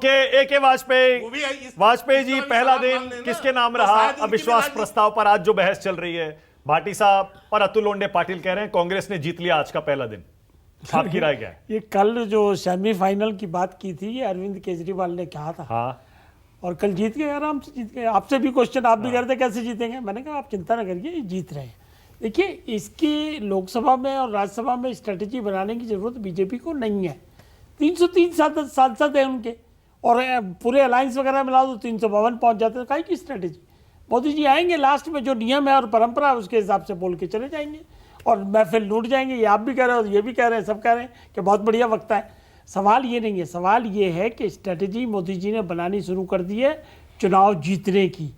Okay, A K. Vajpayee ji, पहला दिन किसके नाम रहा अविश्वास प्रस्ताव पर? आज जो बहस चल रही है भाटी साहब और अतुल लोंढे पाटिल कह रहे हैं कांग्रेस ने जीत लिया आज का पहला दिन, आपकी राय क्या है? ये कल जो सेमीफाइनल की बात की थी, ये अरविंद केजरीवाल ने कहा था। हाँ, और कल जीत गए, आराम से जीत गए। आपसे भी क्वेश्चन आप भी करते कैसे जीतेंगे, मैंने कहा आप चिंता न करिए, ये जीत रहे हैं। देखिए, इसकी लोकसभा में और राज्यसभा में स्ट्रेटजी बनाने की जरूरत बीजेपी को नहीं है। 303 सांसद हैं उनके, और पूरे अलायंस वगैरह मिला दो 352 पहुंच जाते हैं। काहे की स्ट्रेटजी? मोदी जी आएंगे, लास्ट में जो नियम है और परंपरा है उसके हिसाब से बोल के चले जाएंगे और महफिल लूट जाएंगे। ये आप भी कह रहे हो, ये भी कह रहे हैं, सब कह रहे हैं कि बहुत बढ़िया वक्त है। सवाल ये नहीं है, सवाल ये है कि स्ट्रेटजी मोदी जी ने बनानी शुरू कर दी है चुनाव जीतने की,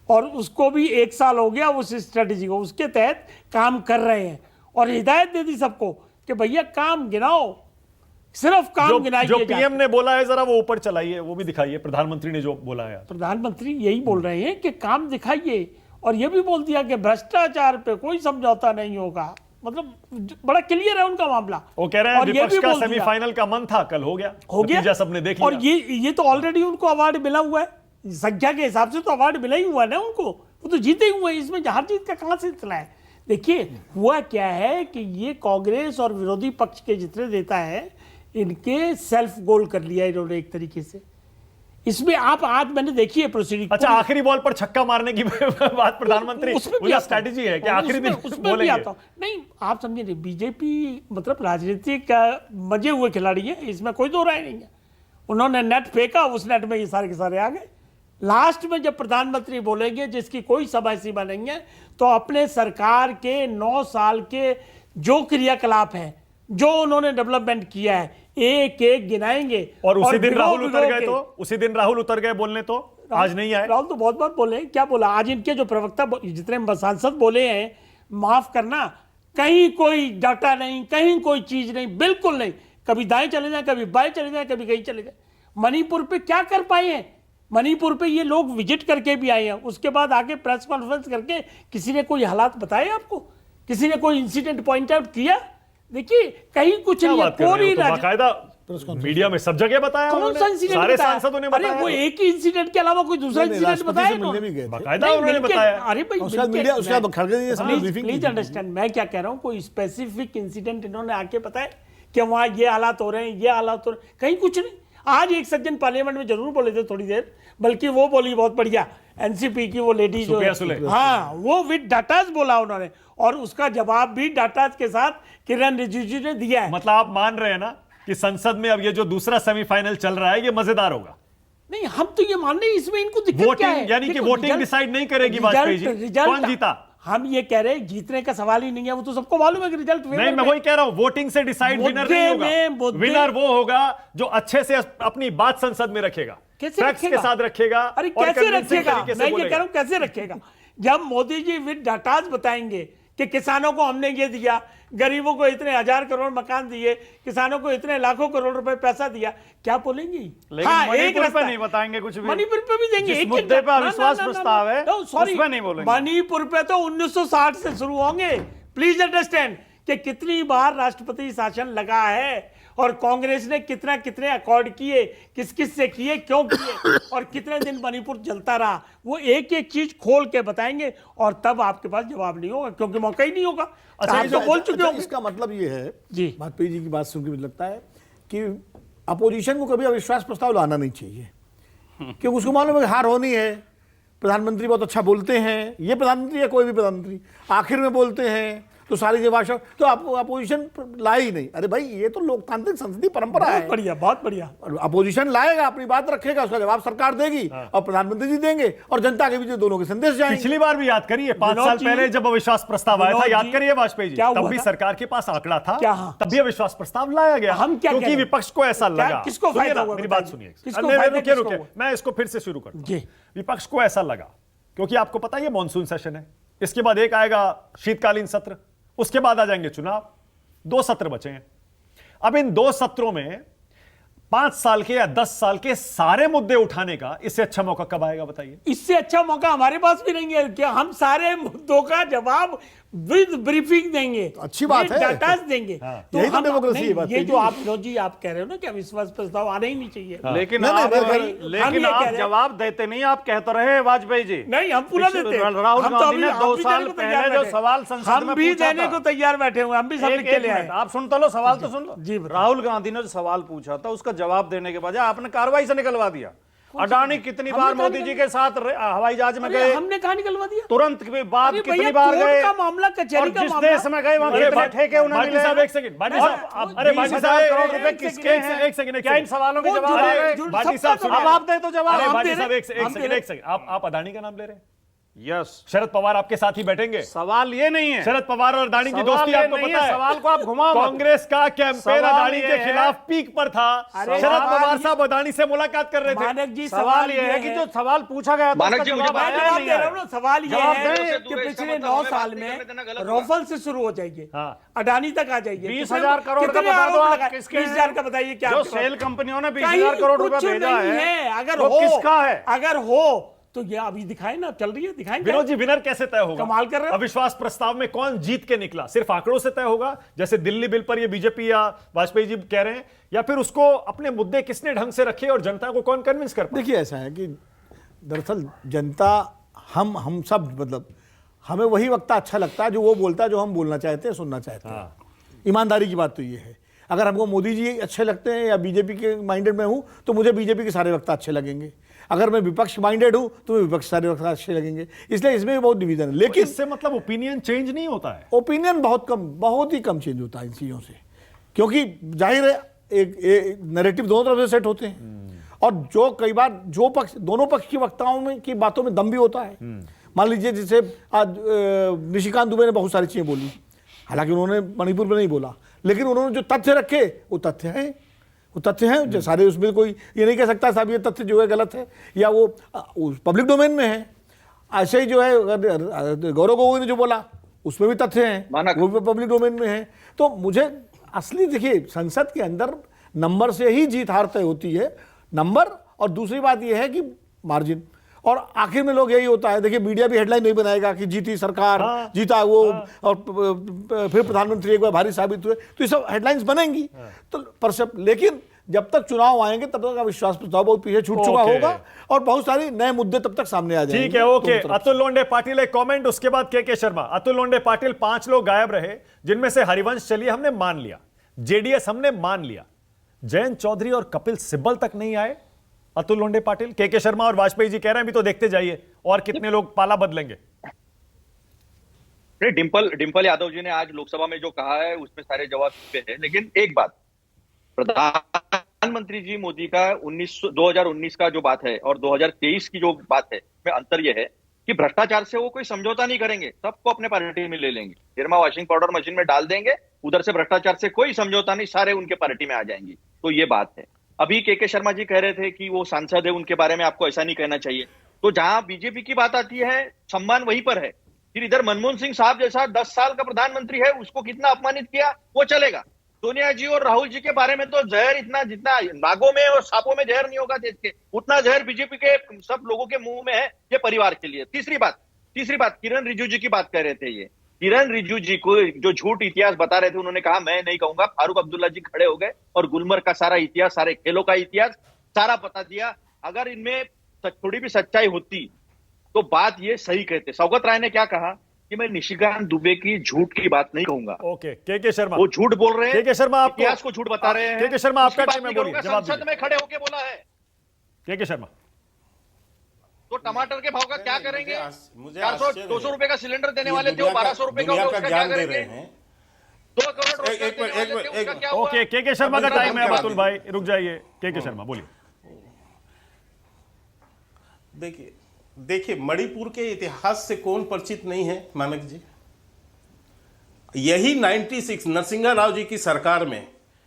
और उसको भी 1 साल हो गया उस स्ट्रेटजी को, उसके तहत काम कर रहे हैं। और हिदायत दे दी सबको कि भैया काम गिनाओ, सिर्फ काम गिनाइए। जो पीएम ने बोला है जरा वो ऊपर चलाइए, वो भी दिखाइए। प्रधानमंत्री ने जो बोला है, प्रधानमंत्री यही बोल रहे हैं कि काम दिखाइए, और ये भी बोल दिया कि भ्रष्टाचार पे कोई समझौता नहीं होगा। मतलब बड़ा क्लियर है उनका मामला। वो कह रहे हैं विपक्ष का सेमीफाइनल का मन था, कल हो गया, सबने देख लिया। और ये तो ऑलरेडी उनको अवार्ड मिला हुआ है, संख्या के हिसाब से तो अवार्ड मिला ही हुआ है ना उनको, वो तो जीते हुए हैं। इसमें हार जीत का कहां से चला है? देखिए, हुआ क्या है कि ये कांग्रेस और विरोधी पक्ष के जितने नेता है, इनके सेल्फ गोल कर लिया इन्होंने एक तरीके से। इसमें आप आज मैंने देखी है प्रोसीडिंग। अच्छा, आखिरी बॉल पर छक्का मारने की बात प्रधानमंत्री, उसमें स्ट्रेटजी है कि आखिरी दिन बोलेंगे। नहीं, आप समझे नहीं, बीजेपी मतलब राजनीतिक मजे हुए खिलाड़ी है, इसमें कोई दो राय नहीं है। उन्होंने नेट फेंका, उस नेट में ये सारे के सारे आ गए। लास्ट में जब प्रधानमंत्री बोलेंगे, जिसकी कोई समय सीमा नहीं है, तो अपने सरकार के 9 साल के जो क्रियाकलाप है, जो उन्होंने डेवलपमेंट किया है, एक एक गिनाएंगे। और उसी दिन राहुल उतर गए, तो उसी दिन राहुल उतर गए बोलने, तो आज नहीं आए। राहुल तो बहुत बार बोले, क्या बोला आज इनके जो प्रवक्ता जितने सांसद बोले हैं, माफ करना, कहीं कोई डाटा नहीं, कहीं कोई चीज नहीं, बिल्कुल नहीं। कभी दाएं चले जाए, कभी बाएं चले जाए, कभी कहीं चले जाए। मणिपुर पे क्या कर पाए हैं? मणिपुर पे ये लोग विजिट करके भी आए हैं, उसके बाद आके प्रेस कॉन्फ्रेंस करके किसी ने कोई हालात बताए आपको? किसी ने कोई इंसिडेंट पॉइंट आउट किया? देखिए, कहीं कुछ नहीं है। पूरी बाकायदा मीडिया में सब जगह बताया, कौन सा इंसिडेंट? सारे सांसदों ने बताया। वो एक ही इंसिडेंट के अलावा कोई दूसरा इंसिडेंट बताया? बाकायदा उन्होंने बताया। अरे प्लीज अंडरस्टैंड, मैं क्या कह रहा हूँ, कोई स्पेसिफिक इंसिडेंट इन्होंने आके बताया कि वहां ये हालात हो रहे हैं, ये हालात हो रहे हैं? कहीं कुछ नहीं। आज एक सज्जन पार्लियामेंट में जरूर बोले थे थोड़ी देर, बल्कि वो बोली बहुत बढ़िया, एनसीपी की वो लेडी जो, हाँ, वो विद डाटाज बोला उन्होंने, और उसका जवाब भी डाटाज के साथ किरण रिजिजू ने दिया है। मतलब आप मान रहे हैं ना कि संसद में अब ये जो दूसरा सेमीफाइनल चल रहा है, ये मजेदार होगा? नहीं, हम तो ये मान रहे हैं, इसमें इनको दिक्कत क्या है? यानी कि वोटिंग डिसाइड नहीं करेगी वाजपेयी जी कौन जीता। हम ये कह रहे हैं जीतने का सवाल ही नहीं है, वो तो सबको मालूम है कि रिजल्ट नहीं, मैं वही कह रहा हूं, वोटिंग से डिसाइड विनर नहीं होगा। विनर वो होगा जो अच्छे से अपनी बात संसद में रखेगा, फैक्ट्स के साथ रखेगा। अरे कैसे रखेगा? मैं ये कह रहा हूं कैसे रखेगा? जब मोदी जी विद डाटाज बताएंगे कि किसानों को हमने ये दिया, गरीबों को इतने 1000 करोड़ मकान दिए, किसानों को इतने लाखों करोड़ रुपए पैसा दिया, क्या बोलेंगे? हाँ, एक रास्ता नहीं बताएंगे कुछ भी। मणिपुर पे भी देंगे, एक मुद्दे पे अविश्वास प्रस्ताव है, उसमें नहीं बोलेंगे। मणिपुर पे तो 1960 से शुरू होंगे। प्लीज अंडरस्टैंड कि कितनी बार राष्ट्रपति शासन लगा है, और कांग्रेस ने कितने अकॉर्ड किए, किस किस से किए, क्यों किए, और कितने दिन मणिपुर चलता रहा, वो एक एक चीज खोल के बताएंगे, और तब आपके पास जवाब नहीं होगा, क्योंकि मौका ही नहीं होगा। अच्छा, आप तो बोल चुके हो। इसका मतलब ये है जी, वाजपेयी जी की बात सुन के मुझे लगता है कि अपोजिशन को कभी अविश्वास प्रस्ताव लाना नहीं चाहिए, क्योंकि उसको मालूम है हार होनी है। प्रधानमंत्री बहुत अच्छा बोलते हैं, ये प्रधानमंत्री या कोई भी प्रधानमंत्री आखिर में बोलते हैं, तो सारी जो भाषा तो अपोजिशन लाए ही नहीं। अरे भाई, ये तो लोकतांत्रिक संसदीय परंपरा है। बढ़िया, बहुत बढ़िया। अपोजिशन लाएगा, अपनी बात रखेगा, उसका जवाब सरकार देगी, और प्रधानमंत्री जी देंगे, और जनता के बीच दोनों के संदेश जाएंगे। पिछली बार भी याद करिए, 5 साल पहले जब अविश्वास प्रस्ताव आया था, याद करिए वाजपेयी जी, तब भी सरकार के पास आंकड़ा था, तब भी अविश्वास प्रस्ताव लाया गया, क्योंकि विपक्ष को ऐसा लगा। किसको फायदा हुआ? मेरी बात सुनिए, रुकिए, मैं इसको फिर से शुरू करता हूं। विपक्ष को ऐसा लगा, क्योंकि आपको पता है ये मॉनसून सेशन है, इसके बाद एक आएगा शीतकालीन सत्र, उसके बाद आ जाएंगे चुनाव, 2 सत्र बचे हैं। अब इन 2 सत्रों में 5 साल के या 10 साल के सारे मुद्दे उठाने का इससे अच्छा मौका कब आएगा बताइए? इससे अच्छा मौका हमारे पास भी नहीं है। क्या हम सारे मुद्दों का जवाब विद ब्रीफिंग देंगे, अच्छी बात है। डाटा देंगे। तो यही तो हम डेमोक्रेसी नहीं, है, बात ये है जो जी। आप विनोद जी आप कह रहे हो ना कि अविश्वास प्रस्ताव आना ही नहीं चाहिए, लेकिन नहीं, आप नहीं, हम लेकिन ये कह आप रहे हैं- जवाब देते नहीं, आप कहते रहे वाजपेयी जी। नहीं हम पूरा देते हैं। राहुल हम तो गांधी अभी- ने हम 2 भी साल देने को तैयार पहले जो बैठे। सवाल संसद हम में भी पूछा देने था। को तैयार बैठे हुए, हम भी सब लिख के ले आए। आप सुन तो लो, सवाल तो सुन लो। जी, बताइए। राहुल गांधी ने जो सवाल पूछा था उसका जवाब देने के बजाय आपने कार्रवाई से निकलवा दिया। अडानी कितनी हमने बार कहा मोदी जी के साथ हवाई जहाज में अरे गए, हमने कहा निकलवा दिया। तुरंत के बाद अरे कितनी भैया, बार कोर्ट गए, का मामला, कचहरी और का जिस मामला। देश में गए वहां अरे कितने ठेके उन्हें भाटी मिले। साहब एक सेकंड, भाटी साहब, अरे भाटी 20,000 साहब करोड़ रुपए एक किसके सेकंड, हैं? एक सेकंड, क्या इन सवालों के वो जवाब जो- आ गए? जो- भाटी सब साहब सब- सुनिए। अब आप दे तो जवाब। अरे हम भाटी दे साहब रहे- एक हम दे सेकंड, रहे- एक सेकंड, आप अडानी का नाम ले रहे हैं? यस, शरद पवार आपके साथ ही बैठेंगे? सवाल ये नहीं है। शरद पवार और अडानी की सवाल दोस्ती ये आपको नहीं पता है, है? सवाल को आप घुमाओ मत। कांग्रेस का कैंपेन सवाल अडानी ये के है- खिलाफ पीक पर था। अरे शरद सवाल पवार ये- साहब अडानी से मुलाकात कर रहे थे। मानक जी सवाल ये है कि है- जो सवाल पूछा गया था मानक उसका जी, मुझे जवाब बात आया जवाब नहीं दे रहा है। हूं ना, सवाल ये जवाब है दें। कि इसका पिछले मतलब 9 हमें साल बात में करने देना गलत रोफल से शुरू हो जाएंगे, हाँ। अडानी तक आ जाएंगे। 20,000 करोड़ का कितने बता दो आरोप आप लगाए? किसके 20,000 हैं? का बताइए क्या जो आपके पास? सेल कंपनियों ने कहीं 20,000 करोड़ रुपए कुछ भेजा नहीं है, अगर वो हो, किसका है? अगर हो तो ये अभी दिखाए ना, चल रही है, दिखाएंगे। विनोद जी, विनर कैसे तय होगा? कमाल कर रहे हो। अविश्वास प्रस्ताव में कौन जीत के निकला? सिर्फ आंकड़ों से तय होगा, जैसे दिल्ली बिल पर ये बीजेपी या वाजपेयी जी कह रहे हैं, या फिर उसको अपने मुद्दे किसने ढंग से रखे और जनता को कौन कन्विंस कर पाए? देखिए ऐसा है कि दरअसल जनता हम सब मतलब हमें वही वक्ता अच्छा लगता है जो वो बोलता है जो हम बोलना चाहते हैं, सुनना चाहते हैं। ईमानदारी की बात तो ये है। अगर हमको मोदी जी अच्छे लगते हैं या बीजेपी के माइंडेड में हूं तो मुझे बीजेपी के सारे वक्ता अच्छे लगेंगे। अगर मैं विपक्ष माइंडेड हूं तो विपक्ष सारे वक्ता अच्छे लगेंगे। इसलिए इसमें भी बहुत डिवीजन है। लेकिन इससे मतलब ओपिनियन चेंज नहीं होता है। ओपिनियन बहुत ही कम चेंज होता है इन चीज़ों से, क्योंकि जाहिर है एक नैरेटिव दोनों तरफ से सेट होते हैं और जो कई बार जो पक्ष दोनों पक्ष की वक्ताओं में की बातों में दम भी होता है। मान लीजिए जैसे आज निशिकांत दुबे ने बहुत सारी चीज़ें बोली, हालांकि उन्होंने मणिपुर में नहीं बोला, लेकिन उन्होंने जो तथ्य रखे वो तथ्य हैं, वो तथ्य हैं जो सारे। उसमें कोई ये नहीं कह सकता साहब ये तथ्य जो है गलत है या वो पब्लिक डोमेन में है। ऐसे ही जो है गौरव गोगोई ने जो बोला उसमें भी तथ्य हैं, मानक। वो भी पब्लिक डोमेन में है। तो मुझे असली देखिए संसद के अंदर नंबर से ही जीत हार तय होती है, नंबर। और दूसरी बात यह है कि मार्जिन, और आखिर में लोग यही होता है। देखिए मीडिया भी हेडलाइन नहीं बनाएगा कि जीती सरकार, जीता वो, और फिर प्रधानमंत्री एक बार भारी साबित हुए, तो ये सब हेडलाइंस बनेंगी। तो लेकिन जब तक चुनाव आएंगे तब तक अविश्वास प्रस्ताव बहुत पीछे छूट चुका होगा और बहुत सारी नए मुद्दे तब तक सामने आ जाएंगे। ठीक है, ओके। अतुल लोंडे पाटिल एक कमेंट, उसके बाद के शर्मा। अतुल लोंडे पाटिल 5 लोग गायब रहे, जिनमें से हरिवंश चलिए हमने मान लिया, जेडीएस हमने मान लिया, जयंत चौधरी और कपिल सिब्बल तक नहीं आए। अतुल लोंडे पाटिल, के शर्मा और वाजपेयी जी कह रहे हैं भी तो देखते जाइए और कितने लोग पाला बदलेंगे। डिंपल यादव जी ने आज लोकसभा में जो कहा है उसमें सारे जवाब पे है। लेकिन एक बात, प्रधानमंत्री जी मोदी का 2019 का जो बात है और 2023 की जो बात है में अंतर यह है कि भ्रष्टाचार से वो कोई समझौता नहीं करेंगे, सबको अपने पार्टी में ले लेंगे, निरमा वॉशिंग पाउडर मशीन में डाल देंगे, उधर से भ्रष्टाचार से कोई समझौता नहीं, सारे उनके पार्टी में आ जाएंगे। तो ये बात है। अभी के शर्मा जी कह रहे थे कि वो सांसद है, उनके बारे में आपको ऐसा नहीं कहना चाहिए। तो जहां बीजेपी की बात आती है सम्मान वहीं पर है। फिर इधर मनमोहन सिंह साहब जैसा 10 साल का प्रधानमंत्री है, उसको कितना अपमानित किया वो चलेगा। सोनिया जी और राहुल जी के बारे में तो जहर इतना, जितना नागों में और सांपों में जहर नहीं होगा देश के, उतना जहर बीजेपी के सब लोगों के मुंह में है, ये परिवार के लिए। तीसरी बात किरण रिजिजू जी की बात कर रहे थे। ये किरण रिजिजू जी को जो झूठ इतिहास बता रहे थे, उन्होंने कहा मैं नहीं कहूंगा, फारूक अब्दुल्ला जी खड़े हो गए और गुलमर्ग का सारा इतिहास, सारे खेलों का इतिहास सारा बता दिया। अगर इनमें थोड़ी भी सच्चाई होती तो बात ये सही कहते। सौगत राय ने क्या कहा कि मैं निशिकांत दुबे की झूठ की बात नहीं कहूंगा। ओके, के शर्मा, वो झूठ बोल रहे हैं, के शर्मा आपको इतिहास को झूठ बता रहे हैं। के शर्मा आपका उसकी बात टाइम है, नहीं बोलिए, करूंगा, जवाब संसद में खड़े होके बोला है। के शर्मा। तो टमाटर के भाव का क्या करेंगे? मुझे 400-200 रुपए का सिलेंडर देने वाले थे, वो 1200 रुपए का होगा, उसका क्या करेंगे? 2 करोड़ रोजगार देने वाले थे, उसका क्या हुआ? ओके, के शर्मा का टाइम है। अतुल भाई रुक जाइए, के शर्मा बोलिए। देखिए मणिपुर के इतिहास से कौन परिचित नहीं है मानक जी। यही 96 नरसिंहा राव जी की सरकार में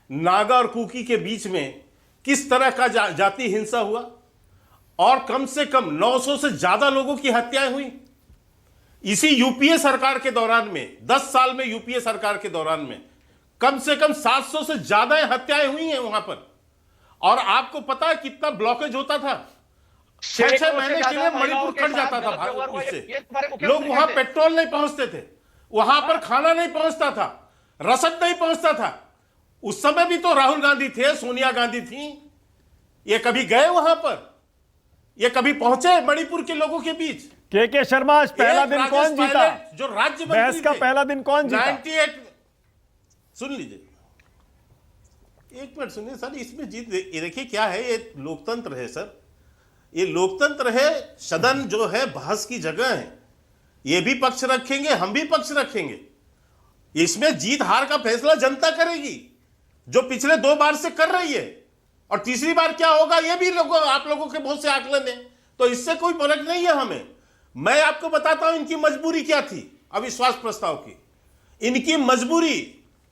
नागा और कुकी के बीच में किस तरह का जाति हिंसा हुआ और कम से कम 900 से ज्यादा लोगों की हत्याएं हुई। इसी यूपीए सरकार के दौरान में 10 साल में यूपीए सरकार के दौरान में कम से कम 700 से ज्यादा हत्याएं हुई हैं वहां पर। और आपको पता है कितना ब्लॉकेज होता था? 6-6 महीने के लिए मणिपुर कट जाता था उससे। लोग वहां पेट्रोल नहीं पहुंचते थे, वहां पर खाना नहीं पहुंचता था, रसद नहीं पहुंचता था। उस समय भी तो राहुल गांधी थे, सोनिया गांधी थी। ये कभी गए वहां पर? ये कभी पहुंचे मणिपुर के लोगों के बीच? के शर्मा, आज पहला एक दिन राजेश कौन जीता? पायलट जो राज्य मंत्री बहस का थे, पहला दिन कौन जीता? 98। सुन लीजिए, एक मिनट सुनिए सर। इसमें जीत ये देखिए क्या है, ये लोकतंत्र है सर, ये लोकतंत्र है। सदन जो है बहस की जगह है, ये भी पक्ष रखेंगे, हम भी पक्ष रखेंगे। इसमें जीत हार का फैसला जनता करेगी, जो पिछले 2 बार से कर रही है। और तीसरी बार क्या होगा, ये भी आप लोगों के बहुत से आकलन है, तो इससे कोई फर्क नहीं है हमें। मैं आपको बताता हूं इनकी मजबूरी क्या थी अविश्वास प्रस्ताव की। इनकी मजबूरी,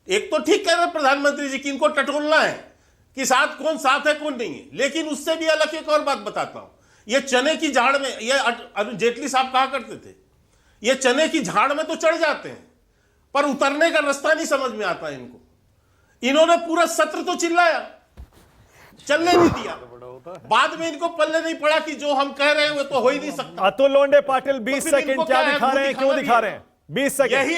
एक तो ठीक कह रहे प्रधानमंत्री जी कि इनको टटोलना है कि साथ कौन साथ है कौन नहीं है, लेकिन उससे भी अलग एक और बात बताता हूं। ये चने की झाड़ में, ये अरुण जेटली साहब कहा करते थे, ये चने की झाड़ में तो चढ़ जाते हैं पर उतरने का रास्ता नहीं समझ में आता इनको। इन्होंने पूरा सत्र तो चिल्लाया, चलने नहीं दिया। बाद में इनको पल्ले नहीं पड़ा कि जो हम कह रहे हैं वो तो हो ही नहीं सकता। अतुल लोंडे पाटिल 20 तो फिर सेकंड इनको क्या क्या है, दिखा रहे हैं, क्यों दिखा रहे हैं? 20 सेकंड। यही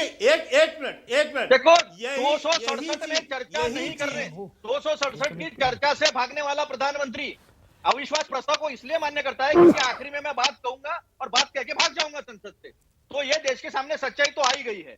एक मिनट देखो, यही- 267 में चर्चा यही नहीं कर चीज- रहे। 267 की चर्चा से भागने वाला प्रधानमंत्री अविश्वास प्रस्ताव को इसलिए मान्य करता है क्योंकि आखिरी में मैं बात कहूंगा और बात कह के भाग जाऊंगा संसद से। तो ये देश के सामने सच्चाई तो आ ही गई है।